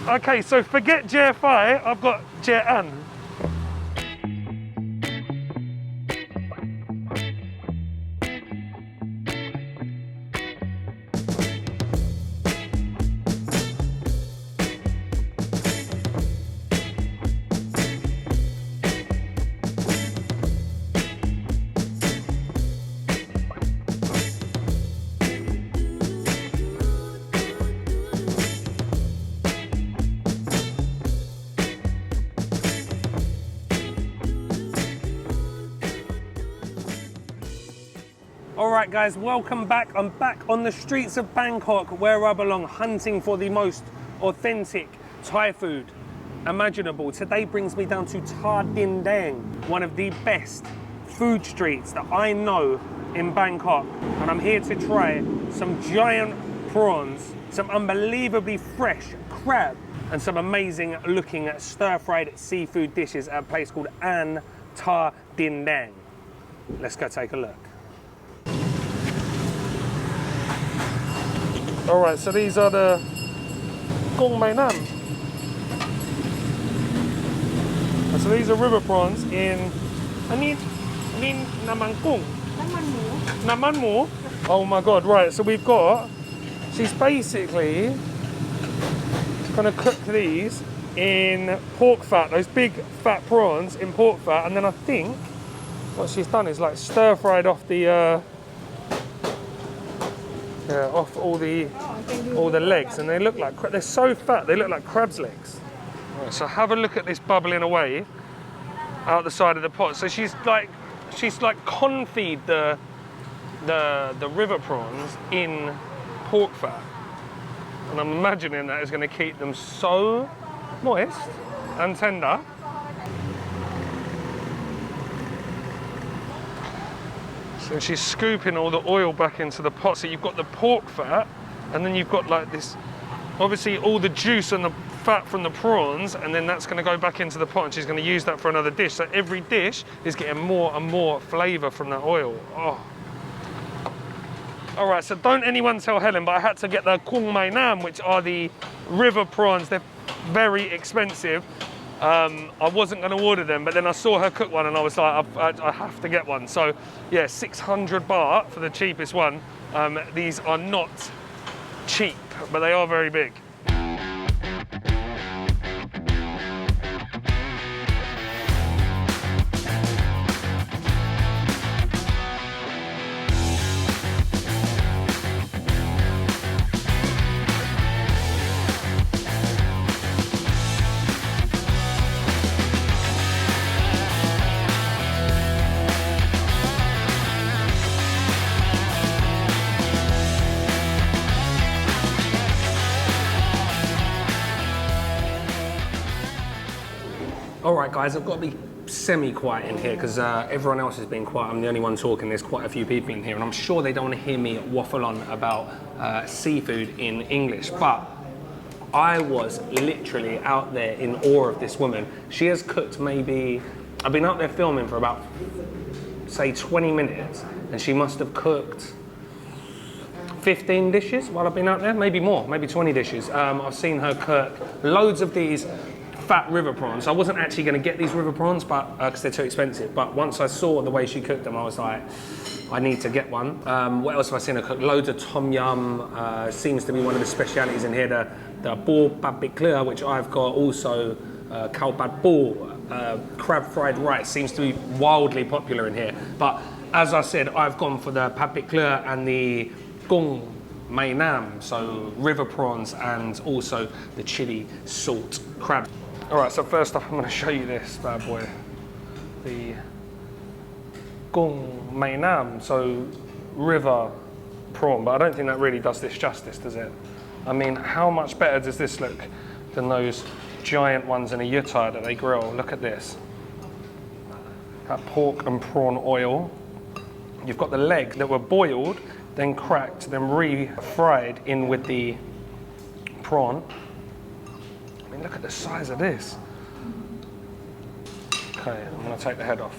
Okay, so forget Jai Fai, I've got Jai Ann. Alright guys, welcome back. I'm back on the streets of Bangkok where I belong, hunting for the most authentic Thai food imaginable. Today brings me down to Thadindaeng, one of the best food streets that I know in Bangkok. And I'm here to try some giant prawns, some unbelievably fresh crab, and some amazing looking stir-fried seafood dishes at a place called Ann Thadindaeng. Let's go take a look. Alright, so these are the Kung Mai Nam. So these are river prawns in Naman Kung. Naman Mu. Oh my god, right, so we've got, she's basically gonna cook these in pork fat, those big fat prawns in pork fat, and then I think what she's done is like stir fried off the off all the legs, and they look like, they're so fat they look like crab's legs. Right, so have a look at this bubbling away out the side of the pot. So she's like confit the river prawns in pork fat, and I'm imagining that is going to keep them so moist and tender. So she's scooping all the oil back into the pot. So you've got the pork fat, and then you've got like this, obviously all the juice and the fat from the prawns, and then that's going to go back into the pot, and she's going to use that for another dish. So every dish is getting more and more flavour from that oil. Oh. All right, so don't anyone tell Helen, but I had to get the Kung Mai Nam, which are the river prawns. They're very expensive. I wasn't going to order them, but then I saw her cook one and I was like, I have to get one. So yeah, 600 baht for the cheapest one. These are not cheap, but they are very big. All right, guys, I've got to be semi-quiet in here because everyone else has been quiet. I'm the only one talking. There's quite a few people in here, and I'm sure they don't want to hear me waffle on about seafood in English. But I was literally out there in awe of this woman. She has cooked maybe, I've been out there filming for about, say, 20 minutes, and she must have cooked 15 dishes while I've been out there, maybe more, maybe 20 dishes. I've seen her cook loads of these fat river prawns. I wasn't actually going to get these river prawns, but because they're too expensive. But once I saw the way she cooked them, I was like, I need to get one. What else have I seen her cook? Loads of tom yum. Seems to be one of the specialities in here. The bo pad kleur, which I've got. Also, khao pad bo, crab fried rice. Seems to be wildly popular in here. But as I said, I've gone for the pad kleur and the Kung Mai Nam, so river prawns, and also the chili salt crab. All right, so first off, I'm going to show you this bad boy, the Kung Mai Nam, so river prawn, but I don't think that really does this justice, does it? I mean, how much better does this look than those giant ones in a yutai that they grill? Look at this. That pork and prawn oil. You've got the leg that were boiled, then cracked, then re-fried in with the prawn. I mean, look at the size of this. Okay, I'm going to take the head off.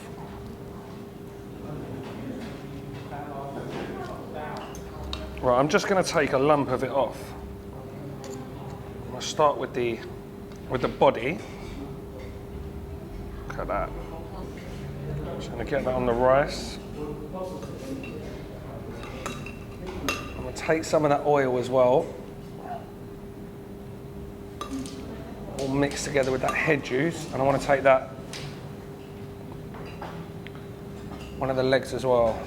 Right, I'm just going to take a lump of it off. I'm going to start with the body. Look at that. Just gonna get that on the rice. I'm gonna take some of that oil as well. All mixed together with that head juice, and I want to take that one of the legs as well.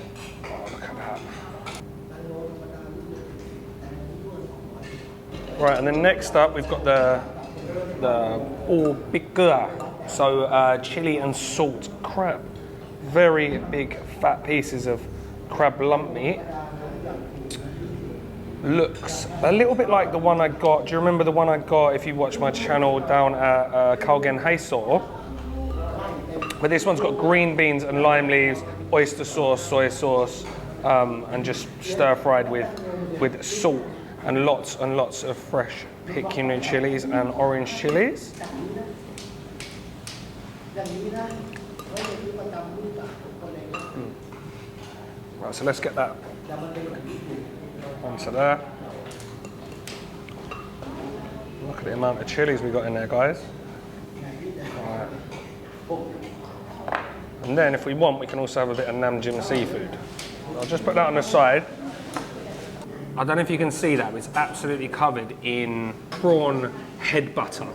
Oh, look at that. Right, and then next up we've got the bigger, so chili and salt crab. Very big fat pieces of crab lump meat. Looks a little bit like the one I got. Do you remember the one I got if you watch my channel down at Kalgen Haysor? But this one's got green beans and lime leaves, oyster sauce, soy sauce, and just stir fried with salt and lots of fresh picking chilies and orange chilies. Right, so let's get that onto there. Look at the amount of chilies we got in there, guys. Right. And then if we want, we can also have a bit of Namjim seafood. I'll just put that on the side. I don't know if you can see that, but it's absolutely covered in prawn head butter.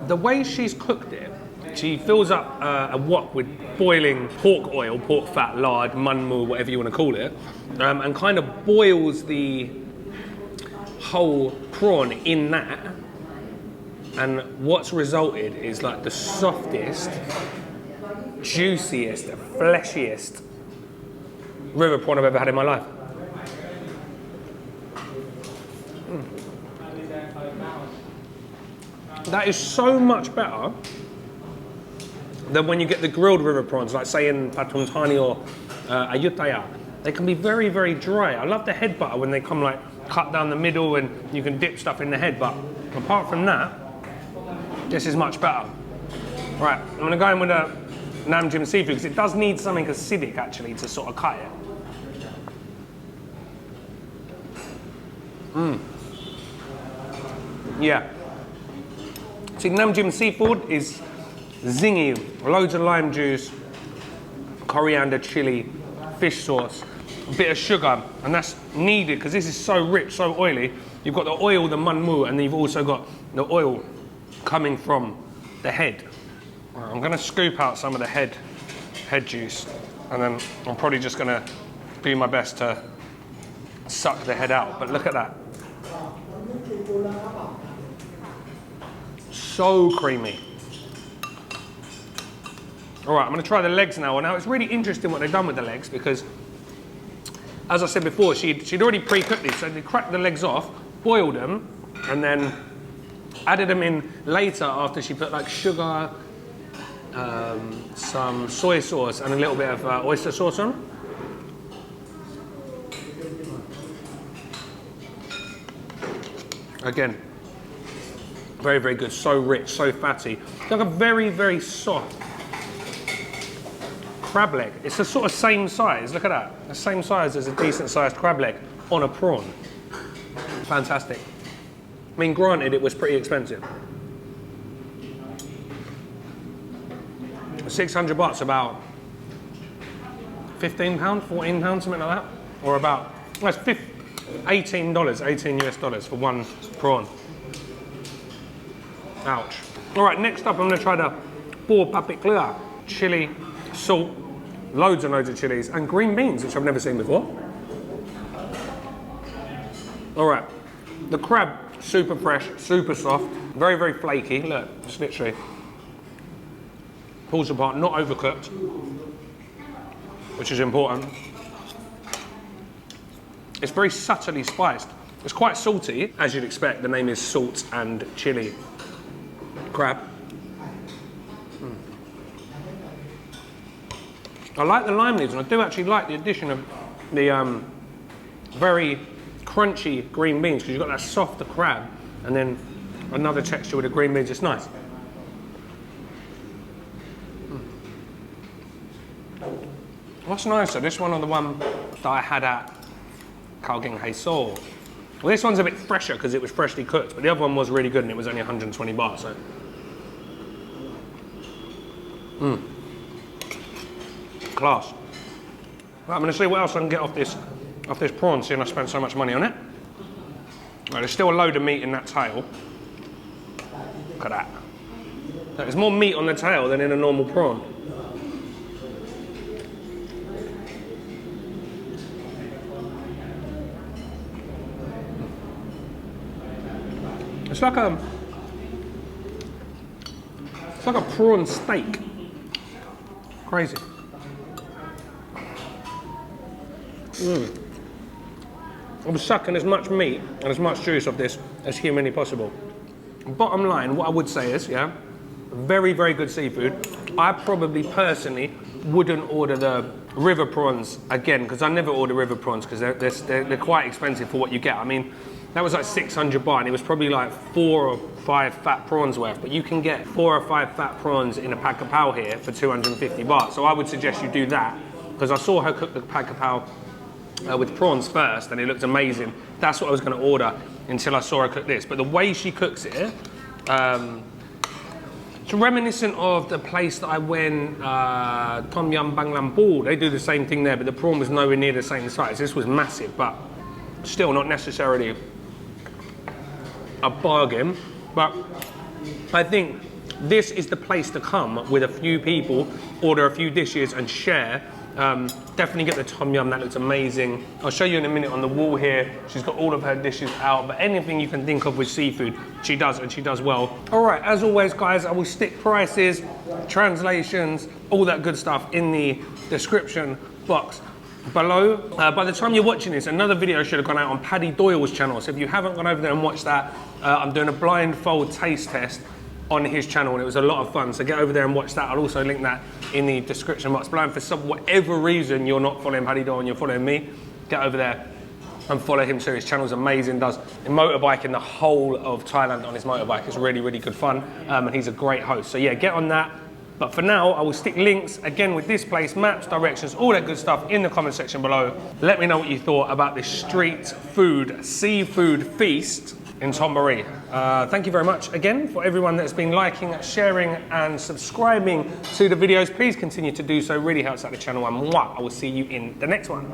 The way she's cooked it, she fills up a wok with boiling pork oil, pork fat, lard, munmu, whatever you want to call it, and kind of boils the whole prawn in that. And what's resulted is like the softest, juiciest, fleshiest river prawn I've ever had in my life. That is so much better than when you get the grilled river prawns, like say in Pattun Thani or Ayutthaya. They can be very, very dry. I love the head butter when they come like cut down the middle and you can dip stuff in the head, but apart from that, this is much better. Right, I'm gonna go in with a Namjim seafood because it does need something acidic actually to sort of cut it. Yeah. See, Namjim seafood is zingy, loads of lime juice, coriander, chili, fish sauce, a bit of sugar, and that's needed because this is so rich, so oily. You've got the oil, the munmu, and you've also got the oil coming from the head. Right, I'm going to scoop out some of the head juice, and then I'm probably just going to do my best to suck the head out. But look at that. So creamy. All right, I'm going to try the legs now. Now, it's really interesting what they've done with the legs because, as I said before, she'd already pre-cooked these. So they cracked the legs off, boiled them, and then added them in later after she put like sugar, some soy sauce, and a little bit of oyster sauce on. Again, very, very good. So rich, so fatty. It's like a very, very soft crab leg. It's the sort of same size. Look at that. The same size as a decent sized crab leg on a prawn. Fantastic. I mean, granted, it was pretty expensive. 600 bahts, about £15, £14, something like that, or about that's $18, 18 US dollars for one prawn. Ouch. All right, next up, I'm going to try the bo papit klua, chili, salt, loads and loads of chilies, and green beans, which I've never seen before. All right, the crab, super fresh, super soft, very, very flaky. Look, it's literally pulls apart, not overcooked, which is important. It's very subtly spiced. It's quite salty, as you'd expect. The name is salt and chili crab. I like the lime leaves, and I do actually like the addition of the very crunchy green beans, because you've got that softer crab and then another texture with the green beans. It's nice. What's nicer, this one or the one that I had at Khao Geng Hai So. Well, this one's a bit fresher because it was freshly cooked, but the other one was really good and it was only 120 baht, so. Class. Right, I'm going to see what else I can get off this prawn, seeing I spent so much money on it. Right, there's still a load of meat in that tail. Look at that. There's more meat on the tail than in a normal prawn. It's like a prawn steak. Crazy. I'm sucking as much meat and as much juice of this as humanly possible. Bottom line, what I would say is, yeah, very, very good seafood. I probably personally wouldn't order the river prawns again because I never order river prawns because they're quite expensive for what you get. I mean, that was like 600 baht and it was probably like 4 or 5 fat prawns worth, but you can get 4 or 5 fat prawns in a pak kapao here for 250 baht. So I would suggest you do that because I saw her cook the pak kapao with prawns first and it looked amazing. That's what I was going to order until I saw her cook this. But the way she cooks it, it's reminiscent of the place that I went, Tom Yum Bang Lam Boo. They do the same thing there, but the prawn was nowhere near the same size. This was massive, but still not necessarily a bargain. But I think this is the place to come with a few people, order a few dishes and share. Definitely get the tom yum, that looks amazing. I'll show you in a minute on the wall here. She's got all of her dishes out, but anything you can think of with seafood, she does, and she does well. All right, as always, guys, I will stick prices, translations, all that good stuff in the description box below. By the time you're watching this, another video should have gone out on Paddy Doyle's channel. So if you haven't gone over there and watched that, I'm doing a blindfold taste test on his channel and it was a lot of fun, so get over there and watch that. I'll also link that in the description box below. And for whatever reason you're not following Paddy Doyle and you're following me, get over there and follow him too. His channel's amazing, does motorbiking the whole of Thailand on his motorbike. It's really, really good fun, and he's a great host. So yeah, get on that. But for now, I will stick links again with this place, maps, directions, all that good stuff in the comment section below. Let me know what you thought about this street food, seafood feast in Thonburi. Thank you very much again for everyone that's been liking, sharing and subscribing to the videos. Please continue to do so, really helps out the channel, and I will see you in the next one.